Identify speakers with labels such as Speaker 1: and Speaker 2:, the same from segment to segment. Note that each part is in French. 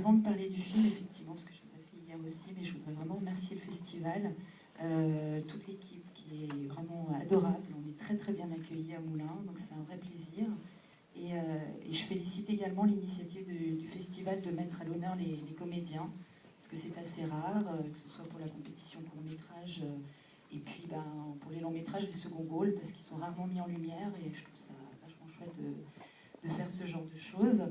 Speaker 1: avant de parler du film, effectivement, parce que je l'ai pas fait hier aussi, mais je voudrais vraiment remercier le festival, toute l'équipe qui est vraiment adorable. On est très très bien accueillis à Moulins, donc c'est un vrai plaisir. Et je félicite également l'initiative du festival de mettre à l'honneur les comédiens, parce que c'est assez rare, que ce soit pour la compétition court-métrage, et puis pour les longs-métrages, les seconds rôles, parce qu'ils sont rarement mis en lumière, et je trouve ça vachement chouette de faire ce genre de choses.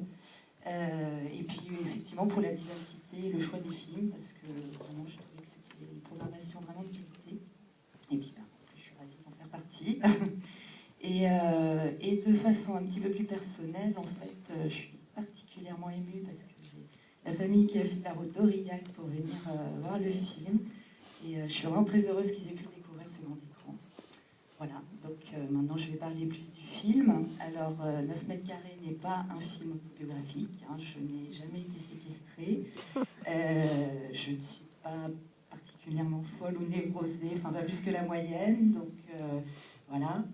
Speaker 1: Et puis effectivement pour la diversité, le choix des films, parce que vraiment je trouvais que c'était une programmation vraiment de qualité. Et puis je suis ravie d'en faire partie. Et de façon un petit peu plus personnelle, en fait, je suis particulièrement émue parce que j'ai la famille qui a fait la route d'Aurillac pour venir voir le film. Et je suis vraiment très heureuse qu'ils aient pu le découvrir sur grand écran. Voilà, donc maintenant je vais parler plus du film. Alors, 9 mètres carrés n'est pas un film autobiographique, hein, je n'ai jamais été séquestrée. Je ne suis pas particulièrement folle ou névrosée, enfin pas plus que la moyenne, donc voilà.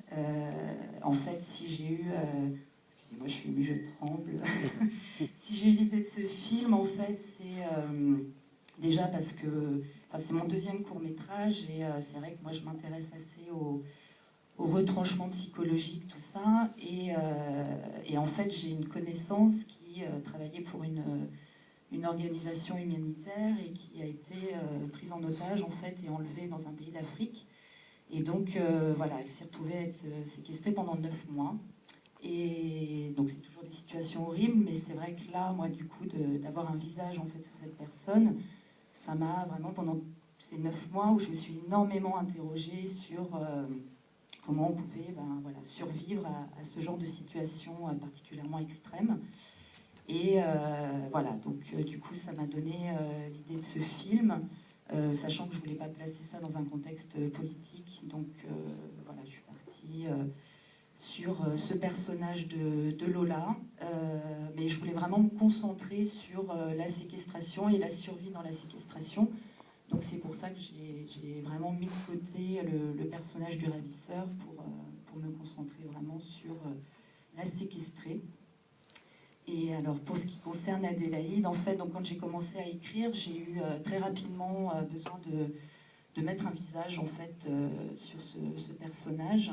Speaker 1: En fait, si j'ai eu... excusez-moi, je suis émue, je tremble. Si j'ai eu l'idée de ce film, en fait, c'est déjà parce que... Enfin, c'est mon deuxième court-métrage, et c'est vrai que moi, je m'intéresse assez au retranchement psychologique, tout ça. Et en fait, j'ai une connaissance qui travaillait pour une organisation humanitaire et qui a été prise en otage, en fait, et enlevée dans un pays d'Afrique. Et donc, voilà, elle s'est retrouvée à être séquestrée pendant 9 mois. Et donc, c'est toujours des situations horribles, mais c'est vrai que là, moi, du coup, d'avoir un visage, en fait, sur cette personne, ça m'a vraiment, pendant ces 9 mois où je me suis énormément interrogée sur comment on pouvait voilà, survivre à ce genre de situation particulièrement extrême. Et voilà, donc du coup, ça m'a donné l'idée de ce film, sachant que je ne voulais pas placer ça dans un contexte politique. Donc voilà, je suis partie sur ce personnage de Lola, mais je voulais vraiment me concentrer sur la séquestration et la survie dans la séquestration. Donc c'est pour ça que j'ai vraiment mis de côté le personnage du ravisseur pour me concentrer vraiment sur la séquestrée. Et alors pour ce qui concerne Adélaïde, en fait, donc quand j'ai commencé à écrire, j'ai eu très rapidement besoin de mettre un visage en fait sur ce personnage.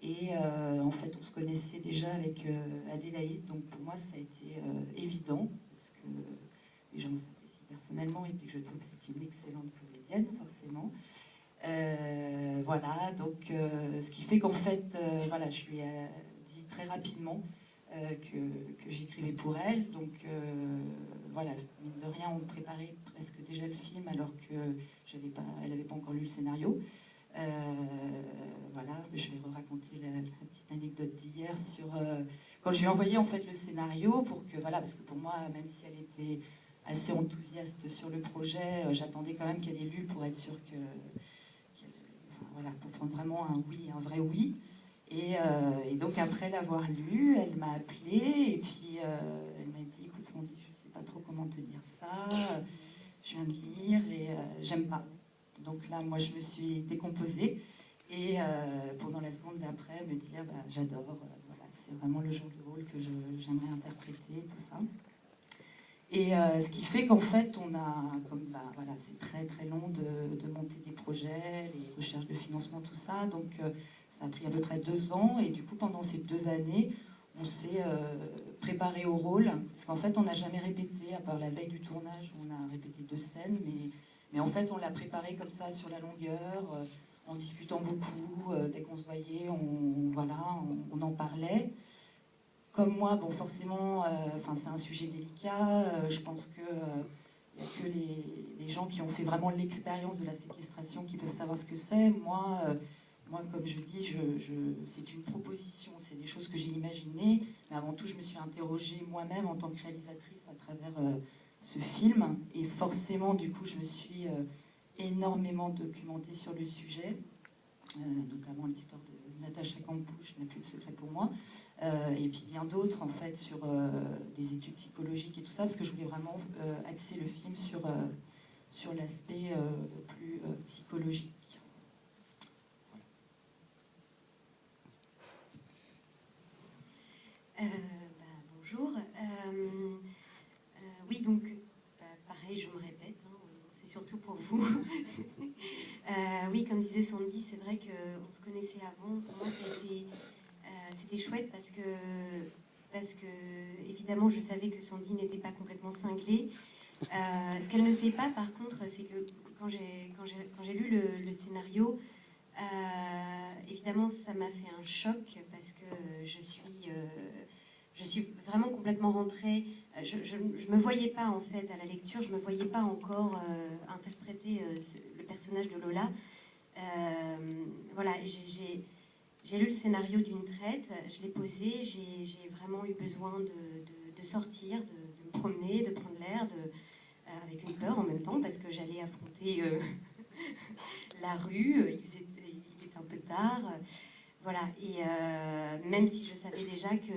Speaker 1: Et en fait, on se connaissait déjà avec Adélaïde, donc pour moi ça a été évident, parce que déjà on s'apprécie personnellement et puis je trouve que c'est une excellente comédienne, forcément. Voilà, donc ce qui fait qu'en fait, voilà, je lui ai dit très rapidement que j'écrivais pour elle. Donc voilà, mine de rien, on préparait presque déjà le film alors qu'elle n'avait pas encore lu le scénario. Voilà, je vais raconter la petite anecdote d'hier sur quand je lui ai envoyé en fait le scénario pour que voilà, parce que pour moi, même si elle était assez enthousiaste sur le projet, j'attendais quand même qu'elle ait lu pour être sûre enfin, voilà, pour prendre vraiment un oui, un vrai oui. Et donc après l'avoir lu, elle m'a appelée et puis elle m'a dit, écoute Sandy, je sais pas trop comment te dire ça, je viens de lire et j'aime pas. Donc là, moi, je me suis décomposée et pendant la seconde d'après, me dire, j'adore, voilà, c'est vraiment le genre de rôle que j'aimerais interpréter, tout ça. Et ce qui fait qu'en fait, on a, comme voilà, c'est très très long de monter des projets, les recherches de financement, tout ça. Donc ça a pris à peu près 2 ans. Et du coup, pendant ces 2 années, on s'est préparé au rôle. Parce qu'en fait, on n'a jamais répété, à part la veille du tournage, où on a répété 2 scènes. Mais en fait, on l'a préparé comme ça sur la longueur, en discutant beaucoup. Dès qu'on se voyait, on en parlait. Comme moi, bon, forcément, c'est un sujet délicat. Je pense que il n'y a que les gens qui ont fait vraiment l'expérience de la séquestration qui peuvent savoir ce que c'est. Moi, comme je dis, c'est une proposition, c'est des choses que j'ai imaginées. Mais avant tout, je me suis interrogée moi-même en tant que réalisatrice à travers ce film. Et forcément, du coup, je me suis énormément documentée sur le sujet, notamment l'histoire de Natacha Campouche, n'a plus de secret pour moi, et puis bien d'autres en fait sur des études psychologiques et tout ça, parce que je voulais vraiment axer le film sur l'aspect plus psychologique.
Speaker 2: Bonjour. Oui, donc on se connaissait avant, pour moi c'était chouette parce que évidemment je savais que Sandy n'était pas complètement cinglée. Ce qu'elle ne sait pas par contre, c'est que quand j'ai lu le scénario, évidemment ça m'a fait un choc parce que je suis vraiment complètement rentrée. Je me voyais pas en fait à la lecture, je me voyais pas encore interpréter le personnage de Lola. Voilà, j'ai lu le scénario d'une traite, je l'ai posé, j'ai vraiment eu besoin de sortir, de me promener, de prendre l'air, avec une peur en même temps, parce que j'allais affronter la rue, il était un peu tard. Voilà, et même si je savais déjà que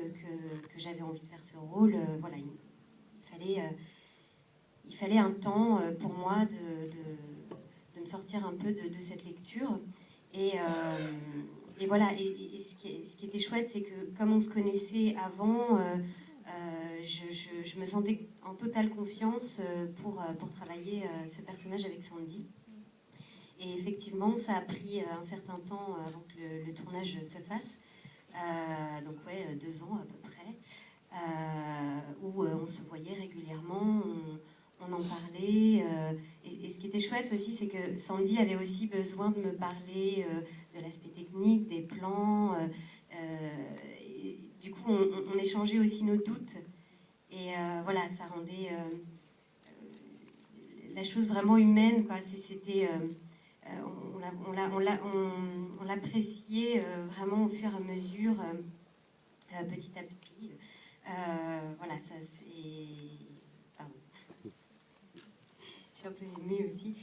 Speaker 2: j'avais envie de faire ce rôle, voilà, il fallait un temps pour moi de me sortir un peu de cette lecture. Et voilà, et ce qui était chouette, c'est que comme on se connaissait avant, je me sentais en totale confiance pour travailler ce personnage avec Sandy. Et effectivement, ça a pris un certain temps avant que le tournage se fasse. Donc ouais, 2 ans à peu près, où on se voyait régulièrement, on en parlait. Et ce qui était chouette aussi, c'est que Sandy avait aussi besoin de me parler de l'aspect technique, des plans. Et du coup, on échangeait aussi nos doutes. Et voilà, ça rendait la chose vraiment humaine, quoi. C'était... on l'appréciait vraiment au fur et à mesure, petit à petit. Voilà, ça c'est... Pardon. Je suis un peu émue aussi.